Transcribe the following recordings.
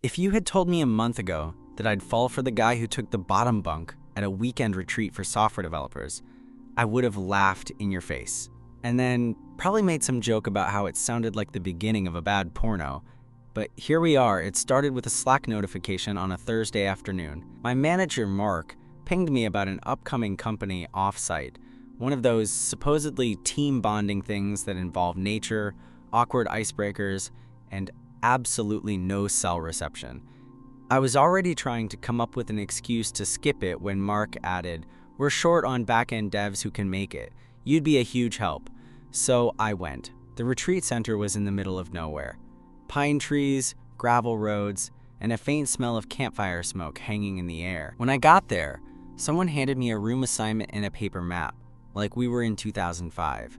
If you had told me a month ago that I'd fall for the guy who took the bottom bunk at a weekend retreat for software developers, I would have laughed in your face. And then probably made some joke about how it sounded like the beginning of a bad porno. But here we are. It started with a Slack notification on a Thursday afternoon. My manager, Mark, pinged me about an upcoming company offsite, one of those supposedly team bonding things that involve nature, awkward icebreakers, and absolutely no cell reception. I was already trying to come up with an excuse to skip it when Mark added, "We're short on back-end devs who can make it. You'd be a huge help." So I went. The retreat center was in the middle of nowhere. Pine trees, gravel roads, and a faint smell of campfire smoke hanging in the air. When I got there, someone handed me a room assignment and a paper map, like we were in 2005.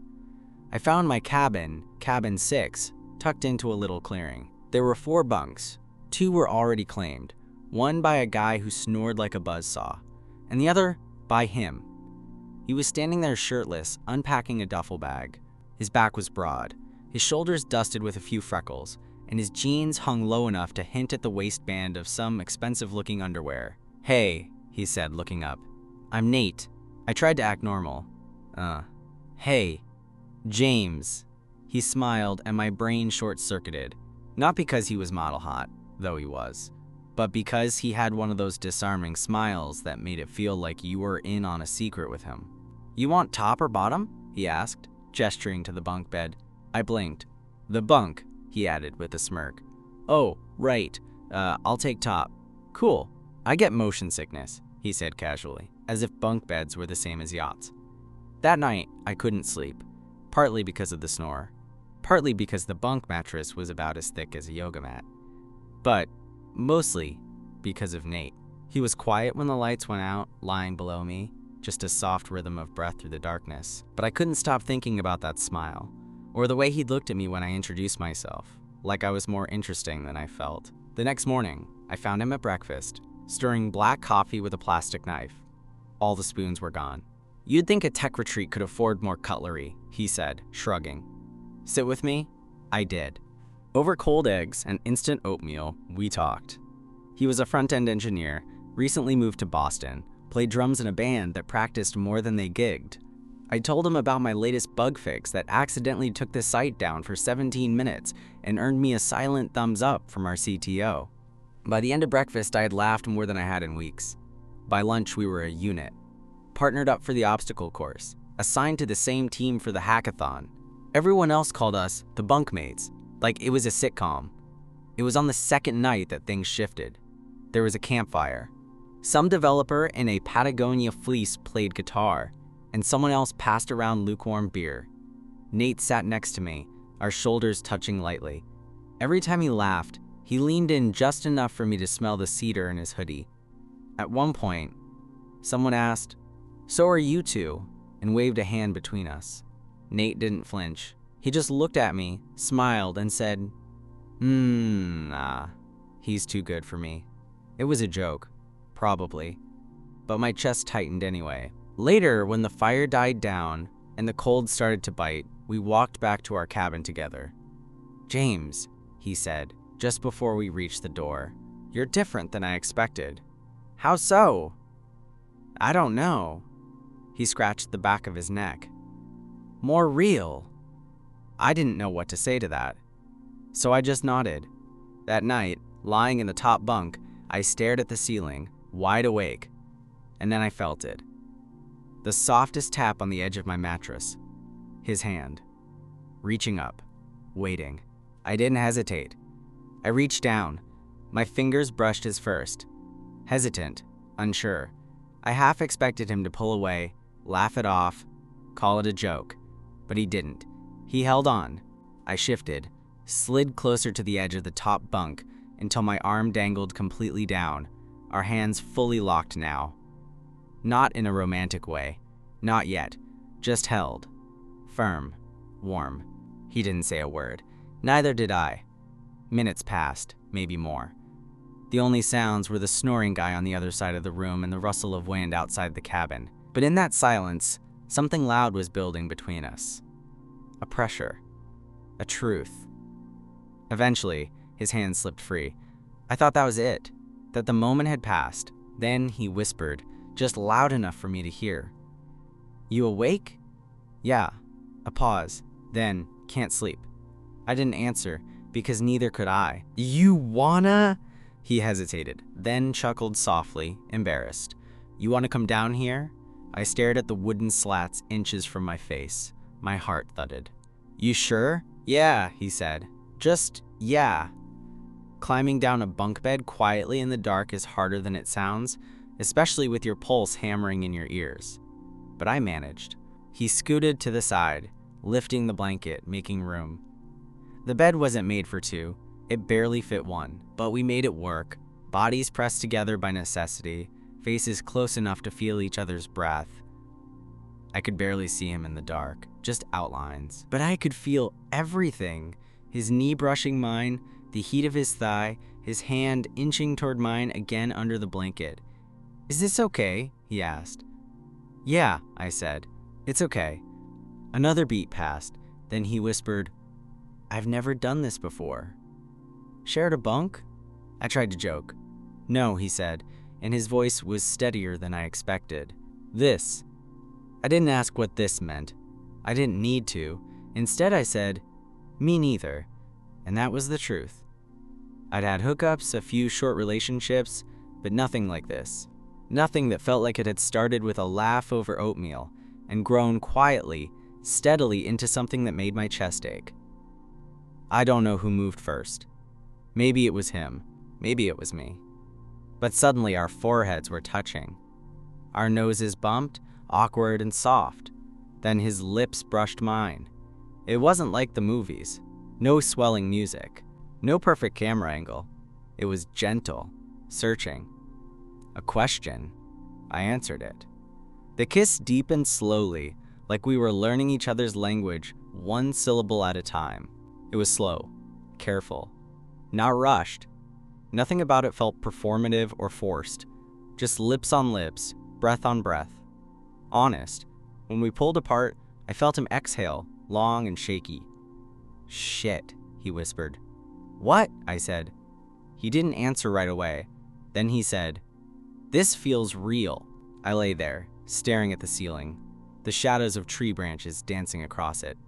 I found my cabin, cabin 6, tucked into a little clearing. There were 4 bunks. 2 were already claimed, one by a guy who snored like a buzzsaw, and the other by him. He was standing there shirtless, unpacking a duffel bag. His back was broad, his shoulders dusted with a few freckles, and his jeans hung low enough to hint at the waistband of some expensive-looking underwear. "Hey," he said, looking up. "I'm Nate." I tried to act normal. Hey, James." He smiled, and my brain short-circuited. Not because he was model hot, though he was, but because he had one of those disarming smiles that made it feel like you were in on a secret with him. "You want top or bottom?" he asked, gesturing to the bunk bed. I blinked. "The bunk," he added with a smirk. "Oh, right. I'll take top." "Cool. I get motion sickness," he said casually, as if bunk beds were the same as yachts. That night, I couldn't sleep, partly because of the snore, partly because the bunk mattress was about as thick as a yoga mat, but mostly because of Nate. He was quiet when the lights went out, lying below me, just a soft rhythm of breath through the darkness. But I couldn't stop thinking about that smile, or the way he'd looked at me when I introduced myself, like I was more interesting than I felt. The next morning, I found him at breakfast, stirring black coffee with a plastic knife. All the spoons were gone. "You'd think a tech retreat could afford more cutlery," he said, shrugging. "Sit with me?" I did. Over cold eggs and instant oatmeal, we talked. He was a front-end engineer, recently moved to Boston, played drums in a band that practiced more than they gigged. I told him about my latest bug fix that accidentally took the site down for 17 minutes and earned me a silent thumbs up from our CTO. By the end of breakfast, I had laughed more than I had in weeks. By lunch, we were a unit. Partnered up for the obstacle course, assigned to the same team for the hackathon. Everyone else called us the bunkmates, like it was a sitcom. It was on the second night that things shifted. There was a campfire. Some developer in a Patagonia fleece played guitar, and someone else passed around lukewarm beer. Nate sat next to me, our shoulders touching lightly. Every time he laughed, he leaned in just enough for me to smell the cedar in his hoodie. At one point, someone asked, "So are you two?" and waved a hand between us. Nate didn't flinch. He just looked at me, smiled, and said, Nah, he's too good for me." It was a joke, probably, but my chest tightened anyway. Later, when the fire died down and the cold started to bite, we walked back to our cabin together. "James," he said, just before we reached the door, "you're different than I expected." "How so?" "I don't know." He scratched the back of his neck. "More real." I didn't know what to say to that, so I just nodded. That night, lying in the top bunk, I stared at the ceiling, wide awake, and then I felt it. The softest tap on the edge of my mattress. His hand. Reaching up. Waiting. I didn't hesitate. I reached down. My fingers brushed his first. Hesitant. Unsure. I half expected him to pull away, laugh it off, call it a joke. But he didn't. He held on. I shifted, slid closer to the edge of the top bunk until my arm dangled completely down, our hands fully locked now. Not in a romantic way. Not yet. Just held. Firm. Warm. He didn't say a word. Neither did I. Minutes passed, maybe more. The only sounds were the snoring guy on the other side of the room and the rustle of wind outside the cabin. But in that silence, something loud was building between us. A pressure. A truth. Eventually, his hand slipped free. I thought that was it, that the moment had passed. Then he whispered, just loud enough for me to hear. "You awake?" "Yeah." A pause. Then, "Can't sleep." I didn't answer, because neither could I. "You wanna?" He hesitated, then chuckled softly, embarrassed. "You wanna come down here?" I stared at the wooden slats inches from my face. My heart thudded. "You sure?" "Yeah," he said. "Just, yeah." Climbing down a bunk bed quietly in the dark is harder than it sounds, especially with your pulse hammering in your ears. But I managed. He scooted to the side, lifting the blanket, making room. The bed wasn't made for two. It barely fit one, but we made it work. Bodies pressed together by necessity, faces close enough to feel each other's breath. I could barely see him in the dark, just outlines. But I could feel everything. His knee brushing mine, the heat of his thigh, his hand inching toward mine again under the blanket. "Is this okay?" he asked. "Yeah," I said. "It's okay." Another beat passed. Then he whispered, "I've never done this before." "Shared a bunk?" I tried to joke. "No," he said, and his voice was steadier than I expected. "This." I didn't ask what this meant. I didn't need to. Instead, I said, "Me neither." And that was the truth. I'd had hookups, a few short relationships, but nothing like this. Nothing that felt like it had started with a laugh over oatmeal and grown quietly, steadily into something that made my chest ache. I don't know who moved first. Maybe it was him. Maybe it was me. But suddenly our foreheads were touching. Our noses bumped, awkward and soft. Then his lips brushed mine. It wasn't like the movies. No swelling music. No perfect camera angle. It was gentle, searching. A question. I answered it. The kiss deepened slowly, like we were learning each other's language, one syllable at a time. It was slow, careful, not rushed. Nothing about it felt performative or forced. Just lips on lips, breath on breath. Honest. When we pulled apart, I felt him exhale, long and shaky. "Shit," he whispered. "What?" I said. He didn't answer right away. Then he said, "This feels real." I lay there, staring at the ceiling, the shadows of tree branches dancing across it.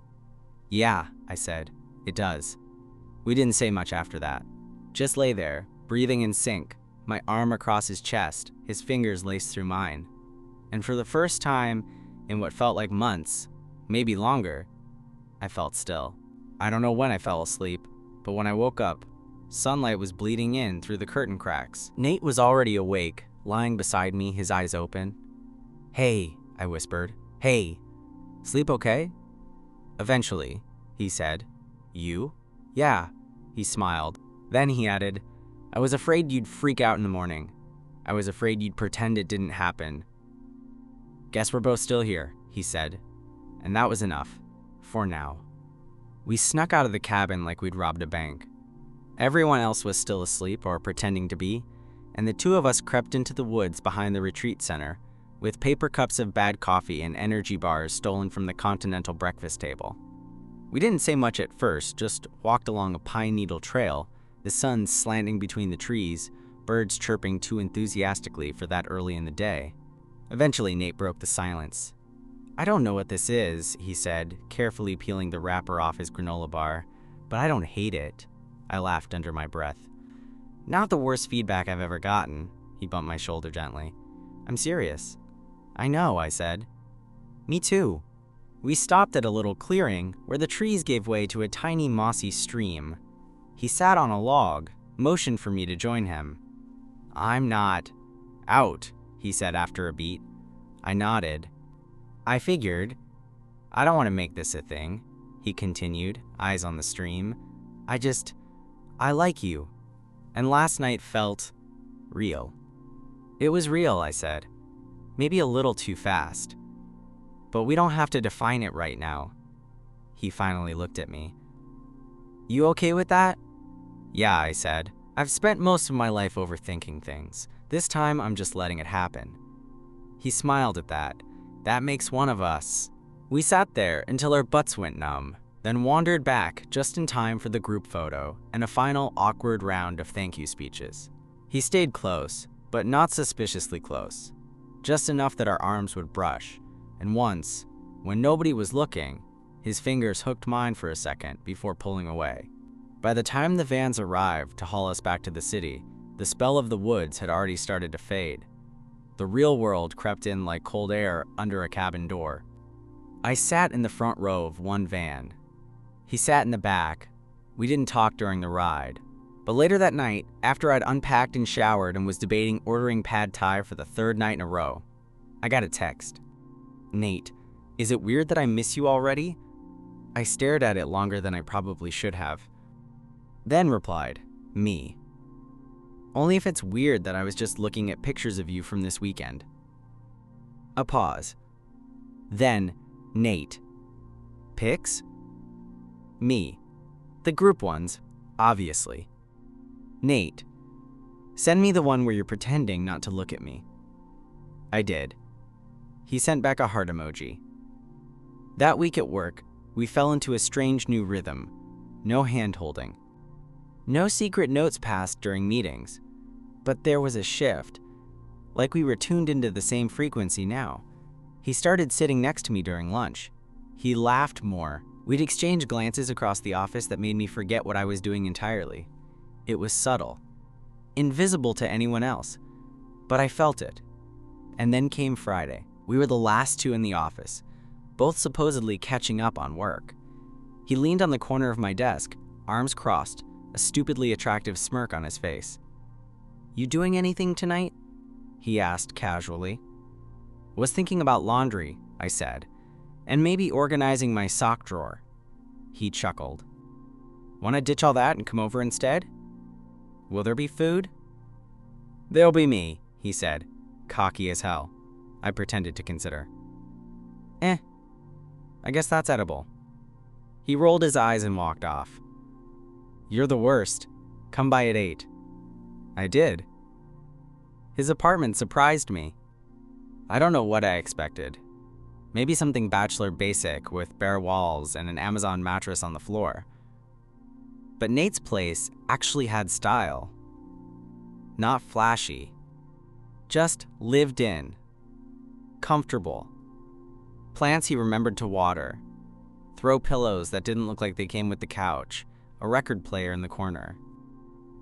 "Yeah," I said, "it does." We didn't say much after that. Just lay there, breathing in sync, my arm across his chest, his fingers laced through mine. And for the first time in what felt like months, maybe longer, I felt still. I don't know when I fell asleep, but when I woke up, sunlight was bleeding in through the curtain cracks. Nate was already awake, lying beside me, his eyes open. "Hey," I whispered. "Hey. Sleep okay?" "Eventually," he said. "You?" "Yeah," he smiled. Then he added, "I was afraid you'd freak out in the morning. I was afraid you'd pretend it didn't happen." "Guess we're both still here," he said. And that was enough. For now. We snuck out of the cabin like we'd robbed a bank. Everyone else was still asleep or pretending to be, and the two of us crept into the woods behind the retreat center, with paper cups of bad coffee and energy bars stolen from the continental breakfast table. We didn't say much at first, just walked along a pine needle trail, the sun slanting between the trees, birds chirping too enthusiastically for that early in the day. Eventually, Nate broke the silence. "I don't know what this is," he said, carefully peeling the wrapper off his granola bar, "but I don't hate it." I laughed under my breath. "Not the worst feedback I've ever gotten," he bumped my shoulder gently. "I'm serious." "I know," I said. "Me too." We stopped at a little clearing where the trees gave way to a tiny mossy stream. He sat on a log, motioned for me to join him. "I'm not out," he said after a beat. I nodded. "I figured. I don't want to make this a thing," he continued, eyes on the stream. I like you. And last night felt real." "It was real," I said. "Maybe a little too fast. But we don't have to define it right now." He finally looked at me. "You okay with that?" "Yeah," I said. "I've spent most of my life overthinking things. This time I'm just letting it happen." He smiled at that. "That makes one of us." We sat there until our butts went numb. then wandered back just in time for the group photo and a final awkward round of thank you speeches. He stayed close, but not suspiciously close, just enough that our arms would brush, and once, when nobody was looking, his fingers hooked mine for a second before pulling away. By the time the vans arrived to haul us back to the city, the spell of the woods had already started to fade. The real world crept in like cold air under a cabin door. I sat in the front row of one van. He sat in the back. We didn't talk during the ride. But later that night, after I'd unpacked and showered and was debating ordering pad thai for the third night in a row, I got a text. "Nate, is it weird that I miss you already?" I stared at it longer than I probably should have. Then replied, "Me. Only if it's weird that I was just looking at pictures of you from this weekend." A pause. Then, Nate. "Pics?" Me. "The group ones, obviously." Nate. "Send me the one where you're pretending not to look at me." I did. He sent back a heart emoji. That week at work, we fell into a strange new rhythm. No hand-holding. No secret notes passed during meetings. But there was a shift. Like we were tuned into the same frequency now. He started sitting next to me during lunch. He laughed more. We'd exchange glances across the office that made me forget what I was doing entirely. It was subtle. Invisible to anyone else. But I felt it. And then came Friday. We were the last two in the office, both supposedly catching up on work. He leaned on the corner of my desk, arms crossed, a stupidly attractive smirk on his face. "You doing anything tonight?" he asked casually. "Was thinking about laundry," I said, "and maybe organizing my sock drawer." He chuckled. "Want to ditch all that and come over instead? Will there be food?" "There'll be me," he said, cocky as hell. I pretended to consider. I guess that's edible." He rolled his eyes and walked off. "You're the worst. Come by at 8. I did. His apartment surprised me. I don't know what I expected. Maybe something bachelor basic with bare walls and an Amazon mattress on the floor. But Nate's place actually had style. Not flashy. Just lived in. Comfortable. Plants he remembered to water. Throw pillows that didn't look like they came with the couch. A record player in the corner.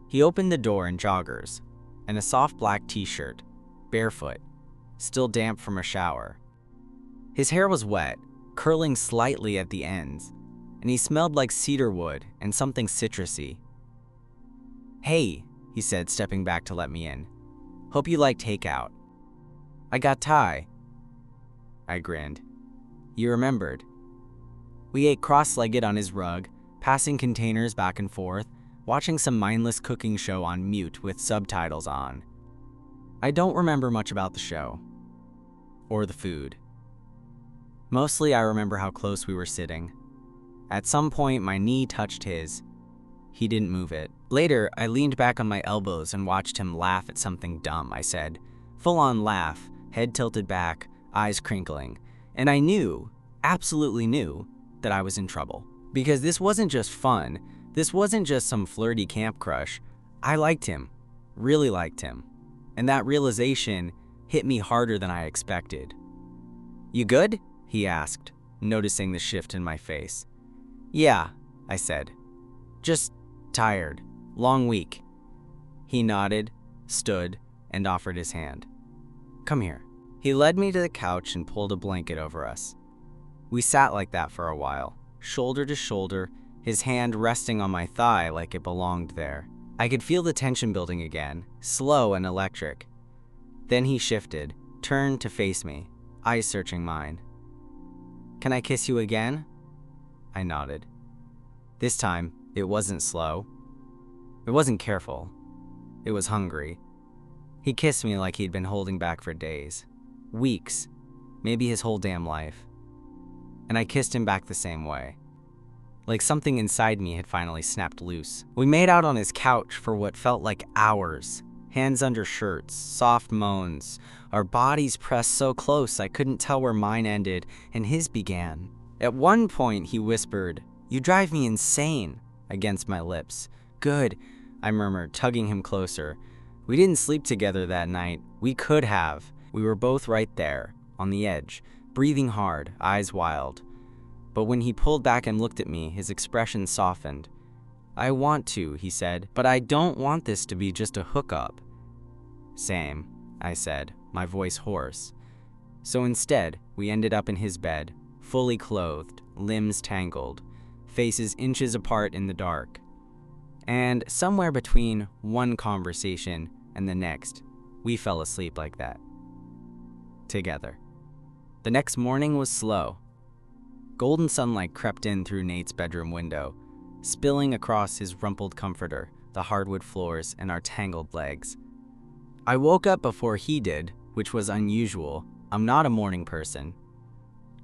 He opened the door in joggers and a soft black t-shirt, barefoot, still damp from a shower. His hair was wet, curling slightly at the ends, and he smelled like cedar wood and something citrusy. "Hey," he said, stepping back to let me in. "Hope you like takeout." "I got Thai." I grinned. You remembered. We ate cross-legged on his rug, passing containers back and forth, watching some mindless cooking show on mute with subtitles on. I don't remember much about the show. Or the food. Mostly I remember how close we were sitting. At some point, my knee touched his. He didn't move it. Later, I leaned back on my elbows and watched him laugh at something dumb I said. Full-on laugh, head tilted back, eyes crinkling. And I knew, absolutely knew, that I was in trouble. Because this wasn't just fun. This wasn't just some flirty camp crush. I liked him. Really liked him. And that realization hit me harder than I expected. "You good?" he asked, noticing the shift in my face. "Yeah," I said. "Just tired. Long week." He nodded, stood, and offered his hand. "Come here." He led me to the couch and pulled a blanket over us. We sat like that for a while, shoulder to shoulder, his hand resting on my thigh like it belonged there. I could feel the tension building again, slow and electric. Then he shifted, turned to face me, eyes searching mine. "Can I kiss you again?" I nodded. This time, it wasn't slow. It wasn't careful. It was hungry. He kissed me like he'd been holding back for days. Weeks. Maybe his whole damn life. And I kissed him back the same way. Like something inside me had finally snapped loose. We made out on his couch for what felt like hours. Hands under shirts, soft moans. Our bodies pressed so close I couldn't tell where mine ended and his began. At one point he whispered, You drive me insane, against my lips. Good, I murmured, tugging him closer. We didn't sleep together that night. We could have. We were both right there, on the edge, breathing hard, eyes wild. But when he pulled back and looked at me, his expression softened. I want to, he said, but I don't want this to be just a hookup. Same, I said, my voice hoarse. So instead, we ended up in his bed, fully clothed, limbs tangled, faces inches apart in the dark. And somewhere between one conversation and the next, we fell asleep like that. Together. The next morning was slow. Golden sunlight crept in through Nate's bedroom window, spilling across his rumpled comforter, the hardwood floors, and our tangled legs. I woke up before he did, which was unusual. I'm not a morning person.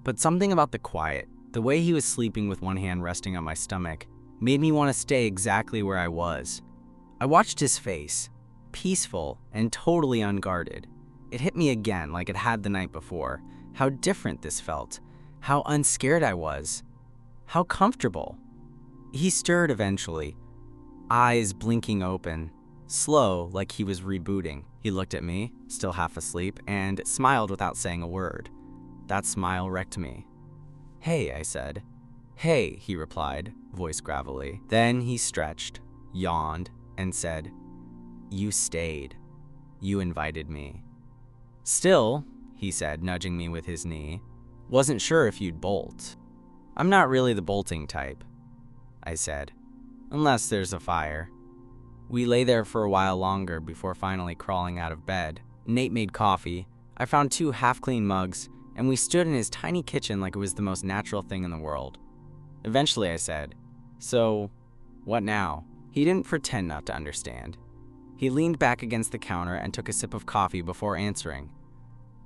But something about the quiet, the way he was sleeping with one hand resting on my stomach, made me want to stay exactly where I was. I watched his face, peaceful and totally unguarded. It hit me again like it had the night before. How different this felt. How unscared I was. How comfortable. He stirred eventually, eyes blinking open, slow like he was rebooting. He looked at me, still half asleep, and smiled without saying a word. That smile wrecked me. Hey, I said. Hey, he replied, voice gravelly. Then he stretched, yawned, and said, You stayed. You invited me. Still, he said, nudging me with his knee, wasn't sure if you'd bolt. I'm not really the bolting type, I said, unless there's a fire. We lay there for a while longer before finally crawling out of bed. Nate made coffee. I found 2 half-clean mugs, and we stood in his tiny kitchen like it was the most natural thing in the world. Eventually I said, So, what now? He didn't pretend not to understand. He leaned back against the counter and took a sip of coffee before answering.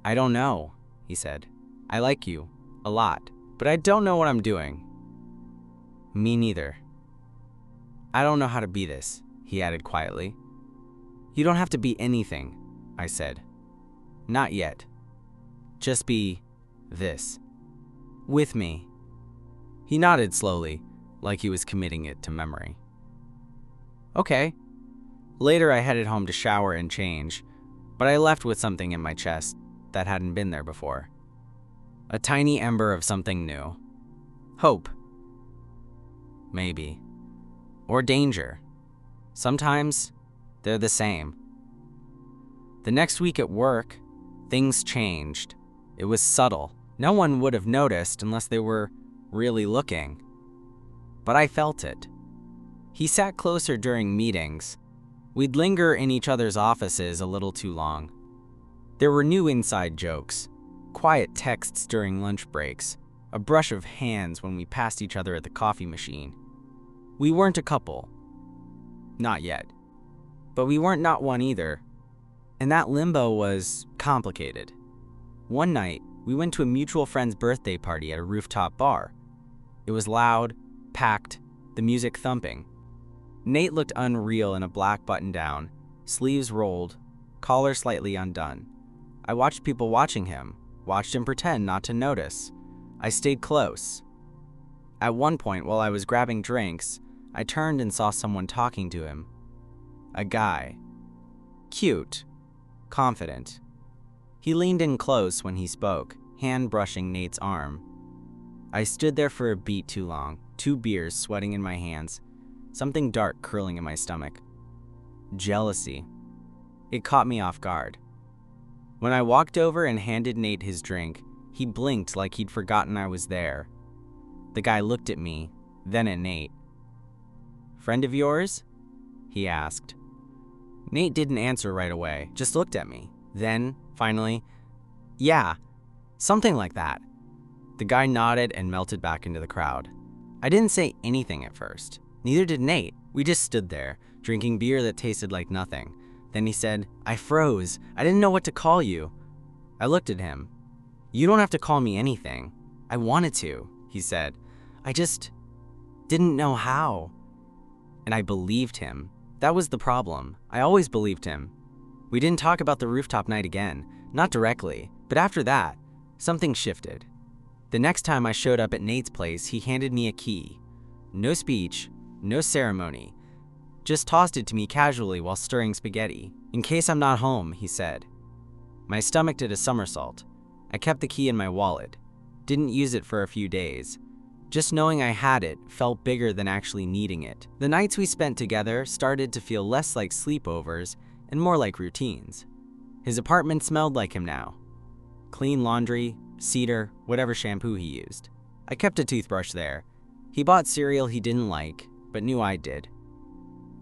I don't know, he said. I like you, a lot, but I don't know what I'm doing. Me neither. I don't know how to be this, he added quietly. You don't have to be anything, I said. Not yet. Just be this. With me. He nodded slowly, like he was committing it to memory. Okay. Later I headed home to shower and change, but I left with something in my chest that hadn't been there before. A tiny ember of something new. Hope. Maybe. Or danger. Sometimes they're the same. The next week at work, things changed. It was subtle. No one would have noticed unless they were really looking. But I felt it. He sat closer during meetings. We'd linger in each other's offices a little too long. There were new inside jokes, quiet texts during lunch breaks, a brush of hands when we passed each other at the coffee machine. We weren't a couple. Not yet. But we weren't not one either. And that limbo was complicated. One night, we went to a mutual friend's birthday party at a rooftop bar. It was loud, packed, the music thumping. Nate looked unreal in a black button-down, sleeves rolled, collar slightly undone. I watched people watching him, watched him pretend not to notice. I stayed close. At one point, while I was grabbing drinks, I turned and saw someone talking to him. A guy. Cute. Confident. He leaned in close when he spoke, hand brushing Nate's arm. I stood there for a beat too long, 2 beers sweating in my hands, something dark curling in my stomach. Jealousy. It caught me off guard. When I walked over and handed Nate his drink, he blinked like he'd forgotten I was there. The guy looked at me, then at Nate. Friend of yours? He asked. Nate didn't answer right away, just looked at me. Then, finally, yeah, something like that. The guy nodded and melted back into the crowd. I didn't say anything at first. Neither did Nate. We just stood there, drinking beer that tasted like nothing. Then he said, I froze. I didn't know what to call you. I looked at him. You don't have to call me anything. I wanted to, he said. I just didn't know how. And I believed him. That was the problem. I always believed him. We didn't talk about the rooftop night again, not directly, but after that, something shifted. The next time I showed up at Nate's place, he handed me a key. No speech, no ceremony. Just tossed it to me casually while stirring spaghetti. "In case I'm not home," he said. My stomach did a somersault. I kept the key in my wallet. Didn't use it for a few days. Just knowing I had it felt bigger than actually needing it. The nights we spent together started to feel less like sleepovers and more like routines. His apartment smelled like him now. Clean laundry, cedar, whatever shampoo he used. I kept a toothbrush there. He bought cereal he didn't like, but knew I did.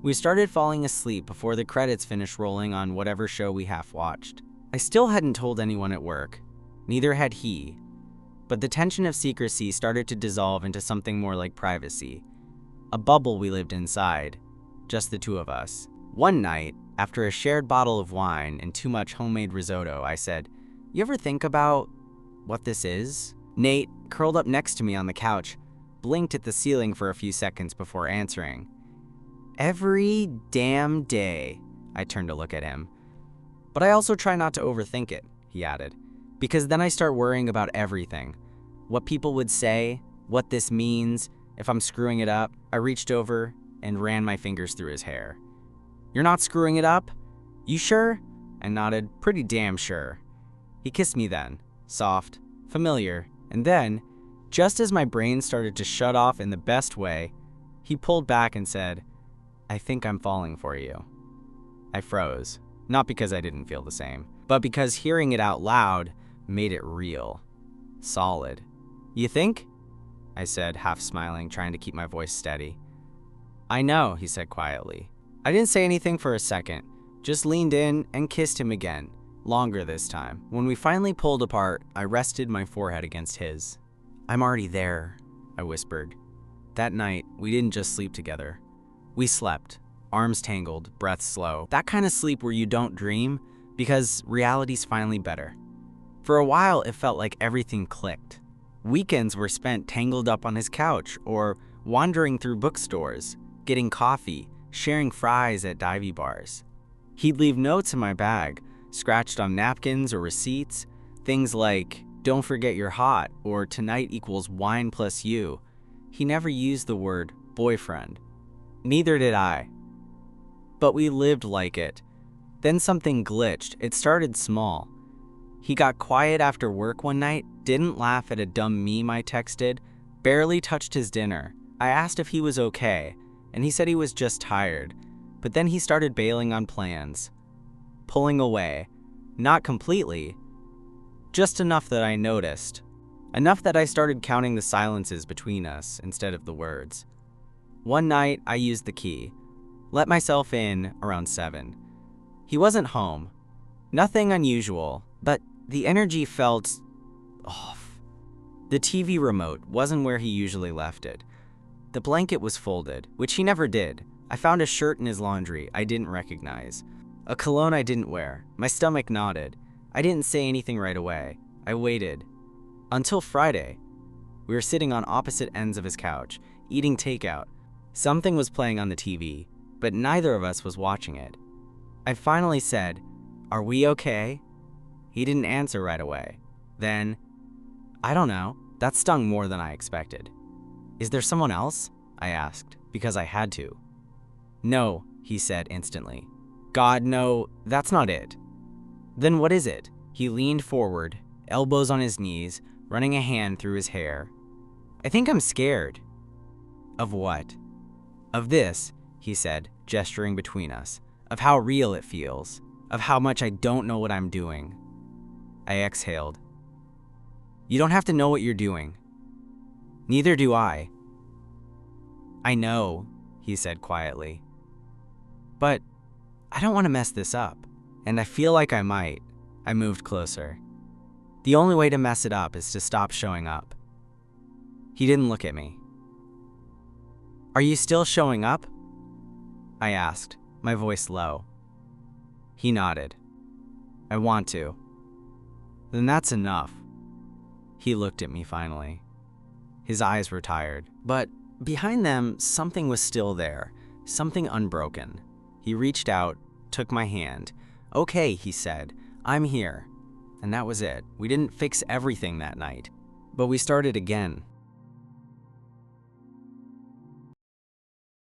We started falling asleep before the credits finished rolling on whatever show we half-watched. I still hadn't told anyone at work. Neither had he. But the tension of secrecy started to dissolve into something more like privacy. A bubble we lived inside, just the two of us. One night, after a shared bottle of wine and too much homemade risotto, I said, "You ever think about what this is?" Nate, curled up next to me on the couch, blinked at the ceiling for a few seconds before answering. "Every damn day." I turned to look at him. "But I also try not to overthink it," he added, "because then I start worrying about everything. What people would say, what this means, if I'm screwing it up." I reached over and ran my fingers through his hair. "You're not screwing it up? You sure?" I nodded, "Pretty damn sure." He kissed me then, soft, familiar, and then, just as my brain started to shut off in the best way, he pulled back and said, "I think I'm falling for you." I froze, not because I didn't feel the same, but because hearing it out loud made it real, solid. "You think?" I said, half smiling, trying to keep my voice steady. "I know," he said quietly. I didn't say anything for a second, just leaned in and kissed him again, longer this time. When we finally pulled apart, I rested my forehead against his. "I'm already there," I whispered. That night, we didn't just sleep together. We slept, arms tangled, breath slow. That kind of sleep where you don't dream, because reality's finally better. For a while, it felt like everything clicked. Weekends were spent tangled up on his couch or wandering through bookstores, getting coffee, sharing fries at divey bars. He'd leave notes in my bag, scratched on napkins or receipts, things like, "Don't forget you're hot," or "Tonight equals wine plus you." He never used the word boyfriend. Neither did I. But we lived like it. Then something glitched. It started small. He got quiet after work one night, didn't laugh at a dumb meme I texted, barely touched his dinner. I asked if he was okay, and he said he was just tired. But then he started bailing on plans. Pulling away. Not completely. Just enough that I noticed. Enough that I started counting the silences between us instead of the words. One night, I used the key. Let myself in around 7. He wasn't home. Nothing unusual, but the energy felt off. The TV remote wasn't where he usually left it. The blanket was folded, which he never did. I found a shirt in his laundry I didn't recognize. A cologne I didn't wear. My stomach nodded. I didn't say anything right away. I waited. Until Friday. We were sitting on opposite ends of his couch, eating takeout. Something was playing on the TV, but neither of us was watching it. I finally said, "Are we okay?" He didn't answer right away. Then, "I don't know." That stung more than I expected. "Is there someone else?" I asked, because I had to. "No," he said instantly. "God, no, that's not it." "Then what is it?" He leaned forward, elbows on his knees, running a hand through his hair. "I think I'm scared." "Of what?" "Of this," he said, gesturing between us. "Of how real it feels. Of how much I don't know what I'm doing." I exhaled. "You don't have to know what you're doing." "Neither do I." "I know," he said quietly. "But I don't want to mess this up, and I feel like I might." I moved closer. "The only way to mess it up is to stop showing up." He didn't look at me. "Are you still showing up?" I asked, my voice low. He nodded. "I want to." "Then that's enough." He looked at me finally. His eyes were tired, but behind them, something was still there, something unbroken. He reached out, took my hand. "Okay," he said, "I'm here." And that was it. We didn't fix everything that night, but we started again.